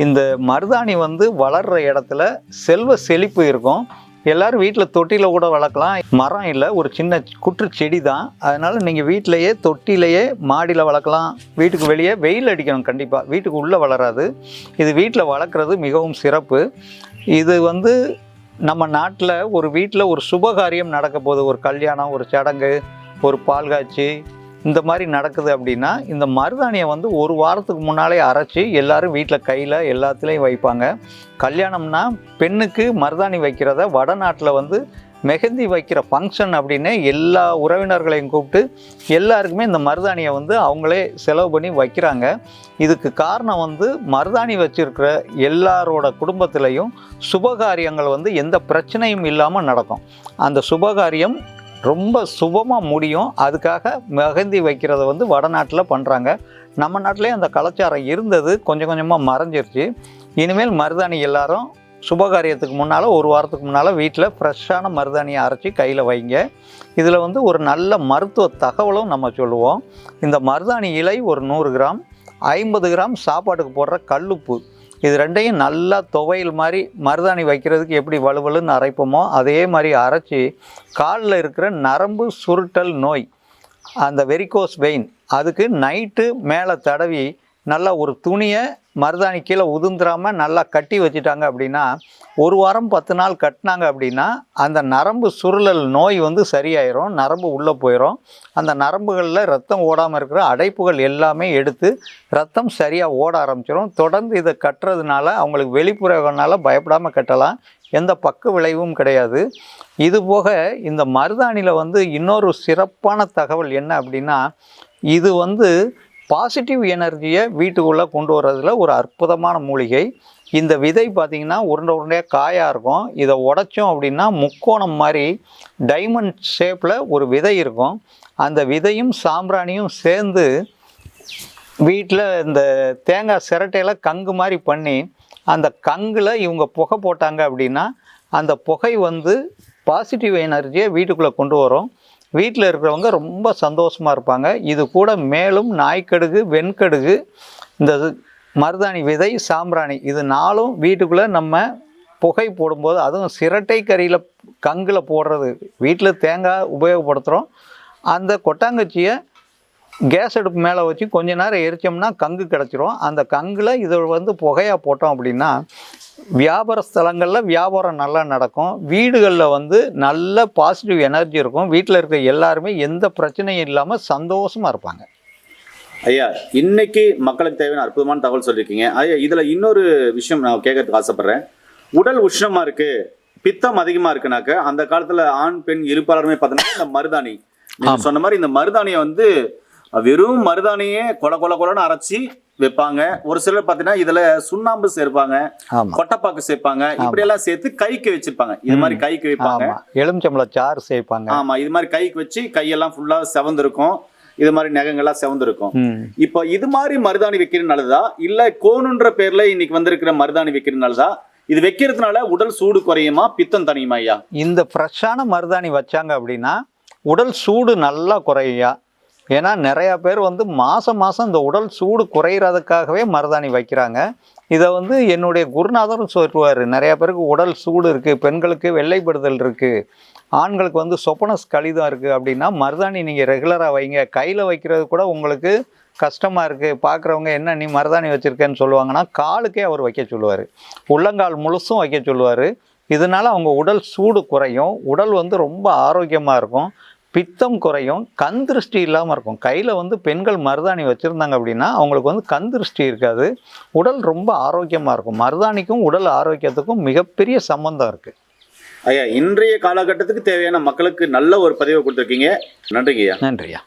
இந்த மருதாணி வந்து வளர்கிற இடத்துல செல்வ செழிப்பு இருக்கும். எல்லோரும் வீட்டில் தொட்டியில் கூட வளர்க்கலாம். மரம் இல்லை, ஒரு சின்ன குற்று செடி தான். அதனால் நீங்கள் வீட்டிலையே தொட்டிலையே மாடியில் வளர்க்கலாம். வீட்டுக்கு வெளியே வெயில் அடிக்கணும் கண்டிப்பாக, வீட்டுக்கு உள்ளே வளராது. இது வீட்டில் வளர்க்குறது மிகவும் சிறப்பு. இது வந்து நம்ம நாட்டில் ஒரு வீட்டில் ஒரு சுபகாரியம் நடக்க போகுது, ஒரு கல்யாணம், ஒரு சடங்கு, ஒரு பால்காட்சி, இந்த மாதிரி நடக்குது அப்படின்னா இந்த மருதாணியை வந்து ஒரு வாரத்துக்கு முன்னாலே அரைச்சி எல்லோரும் வீட்டில் கையில் எல்லாத்துலேயும் வைப்பாங்க. கல்யாணம்னா பெண்ணுக்கு மருதாணி வைக்கிறத வடநாட்டில் வந்து மெஹந்தி வைக்கிற ஃபங்க்ஷன் அப்படின்னு எல்லா உறவினர்களையும் கூப்பிட்டு எல்லாருக்குமே இந்த மருதாணியை வந்து அவங்களே செலவு பண்ணி வைக்கிறாங்க. இதுக்கு காரணம் வந்து மருதாணி வச்சுருக்கிற எல்லாரோட குடும்பத்திலையும் சுபகாரியங்கள் வந்து எந்த பிரச்சனையும் இல்லாமல் நடக்கும். அந்த சுபகாரியம் ரொம்ப சுபமாக முடியும். அதுக்காக மெஹந்தி வைக்கிறத வந்து வடநாட்டில் பண்ணுறாங்க. நம்ம நாட்டிலே அந்த கலாச்சாரம் இருந்தது, கொஞ்சம் கொஞ்சமாக மறைஞ்சிருச்சு. இனிமேல் மருதாணி எல்லாரும் சுபகாரியத்துக்கு முன்னால் ஒரு வாரத்துக்கு முன்னால் வீட்டில் ஃப்ரெஷ்ஷான மருதாணியை அரைச்சி கையில் வைங்க. இதில் வந்து ஒரு நல்ல மருத்துவ தகவலும் நம்ம சொல்லுவோம். இந்த மருதாணி இலை ஒரு 100 கிராம், 50 கிராம் சாப்பாட்டுக்கு போடுற கல்லுப்பு, இது ரெண்டையும் நல்லா துவையல் மாதிரி மருதாணி வைக்கிறதுக்கு எப்படி வலுவலுன்னு அரைப்போமோ அதே மாதிரி அரைச்சி காலில் இருக்கிற நரம்பு சுருட்டல் நோய், அந்த வெரிகோஸ் வெயின், அதுக்கு நைட்டு மேலே தடவி நல்லா ஒரு துணியை மருதாணி கீழே உதிர்ந்துடாமல் நல்லா கட்டி வச்சுட்டாங்க அப்படின்னா, ஒரு வாரம் 10 நாள் கட்டினாங்க அப்படின்னா அந்த நரம்பு சுருளல் நோய் வந்து சரியாயிரும். நரம்பு உள்ளே போயிடும். அந்த நரம்புகளில் ரத்தம் ஓடாமல் இருக்கிற அடைப்புகள் எல்லாமே எடுத்து ரத்தம் சரியாக ஓட ஆரம்பிச்சிடும். தொடர்ந்து இதை கட்டுறதுனால அவங்களுக்கு வெளிப்புறனால பயப்படாமல் கட்டலாம். எந்த பக்க விளைவும் கிடையாது. இது போக இந்த மருதாணியில் வந்து இன்னொரு சிறப்பான தகவல் என்ன அப்படின்னா, இது வந்து பாசிட்டிவ் எனர்ஜியை வீட்டுக்குள்ளே கொண்டு வர்றதுல ஒரு அற்புதமான மூலிகை. இந்த விதை பார்த்திங்கன்னா உருண்டை உருண்டையாக காயாக இருக்கும். இதை உடைச்சோம் அப்படின்னா முக்கோணம் மாதிரி டைமண்ட் ஷேப்பில் ஒரு விதை இருக்கும். அந்த விதையும் சாம்பிராணியும் சேர்ந்து வீட்டில் இந்த தேங்காய் சிரட்டையில் கங்கு மாதிரி பண்ணி அந்த கங்கில் இவங்க புகை போட்டாங்க அப்படின்னா அந்த புகை வந்து பாசிட்டிவ் எனர்ஜியை வீட்டுக்குள்ளே கொண்டு வரும். வீட்டில் இருக்கிறவங்க ரொம்ப சந்தோஷமாக இருப்பாங்க. இது கூட மேலும் நாய்க்கடுகு, வெண்கடுகு, இந்த மருதாணி விதை, சாம்பிராணி, இது 4ம் வீட்டுக்குள்ளே நம்ம புகை போடும்போது, அதுவும் சிரட்டை கறியில் கங்கில் போடுறது, வீட்டில் தேங்காய் உபயோகப்படுத்துகிறோம். அந்த கொட்டாங்கச்சியை கேஸ் அடுப்பு மேலே வச்சு கொஞ்ச நேரம் எரித்தோம்னா கங்கு கிடச்சிரும். அந்த கங்கில் இதை வந்து புகையாக போட்டோம் அப்படின்னா வியாபார ஸ்தலங்களில் வியாபாரம் நல்லா நடக்கும். வீடுகளில் வந்து நல்ல பாசிட்டிவ் எனர்ஜி இருக்கும். வீட்டில் இருக்க எல்லாருமே எந்த பிரச்சனையும் இல்லாமல் சந்தோஷமாக இருப்பாங்க. ஐயா, இன்னைக்கு மக்களுக்கு தேவையான அற்புதமான தகவல் சொல்லியிருக்கீங்க. ஐயா, இதில் இன்னொரு விஷயம் நான் கேட்கறதுக்கு ஆசைப்பட்றேன். உடல் உஷ்ணமாக இருக்குது, பித்தம் அதிகமாக இருக்குனாக்க அந்த காலத்தில் ஆண் பெண் இருப்பாளருமே பார்த்தோன்னா இந்த மருதாணி சொன்ன மாதிரி இந்த மருதாணியை வந்து வெறும் மருதாணியே கொலன்னு அரைச்சி வைப்பாங்க. ஒரு சிலர் பார்த்தீங்கன்னா இதுல சுண்ணாம்பு சேர்ப்பாங்க, கொட்டைப்பாக்கு சேர்ப்பாங்க, இப்படி எல்லாம் சேர்த்து கைக்கு வச்சிருப்பாங்க. இது மாதிரி கைக்கு வைப்பாங்க. எலுமிச்சம்பழம் சாறு சேர்ப்பாங்க. ஆமா, இது மாதிரி கைக்கு வச்சு கையெல்லாம் ஃபுல்லா செவந்திருக்கும். இது மாதிரி நகங்கள்லாம் செவந்திருக்கும். இப்போ இது மாதிரி மருதாணி வைக்கிறது நல்லதா, இல்ல கோணுன்ற பேர்ல இன்னைக்கு வந்திருக்கிற மருதாணி வைக்கிறது நல்லதா? இது வைக்கிறதுனால உடல் சூடு குறையுமா, பித்தம் தனியுமா ஐயா? இந்த ஃப்ரெஷ்ஷான மருதாணி வச்சாங்க அப்படின்னா உடல் சூடு நல்லா குறையா. ஏன்னா நிறையா பேர் வந்து மாதம் இந்த உடல் சூடு குறைகிறதுக்காகவே மருதாணி வைக்கிறாங்க. இதை வந்து என்னுடைய குருநாதரும் சொல்லுவார். நிறையா பேருக்கு உடல் சூடு இருக்குது, பெண்களுக்கு வெள்ளைப்படுதல் இருக்குது, ஆண்களுக்கு வந்து சொப்பனஸ் கழிதான் இருக்குது அப்படின்னா மருதாணி நீங்கள் ரெகுலராக வைங்க. கையில் வைக்கிறது கூட உங்களுக்கு கஷ்டமாக இருக்குது, பார்க்குறவங்க என்ன நீ மருதாணி வச்சுருக்கேன்னு சொல்லுவாங்கன்னா காலுக்கே அவர் வைக்க சொல்லுவார். உள்ளங்கால் முழுசும் வைக்க சொல்லுவார். இதனால் அவங்க உடல் சூடு குறையும், உடல் வந்து ரொம்ப ஆரோக்கியமாக இருக்கும், பித்தம் குறையும், கண் திருஷ்டி இல்லாமல் இருக்கும். கையில் வந்து பெண்கள் மருதாணி வச்சுருந்தாங்க அப்படின்னா அவங்களுக்கு வந்து கண் திருஷ்டி இருக்காது, உடல் ரொம்ப ஆரோக்கியமாக இருக்கும். மருதாணிக்கும் உடல் ஆரோக்கியத்துக்கும் மிகப்பெரிய சம்பந்தம் இருக்குது. ஐயா, இன்றைய காலகட்டத்துக்கு தேவையான மக்களுக்கு நல்ல ஒரு பதிவை கொடுத்துருக்கீங்க. நன்றிங்க ஐயா. நன்றியா.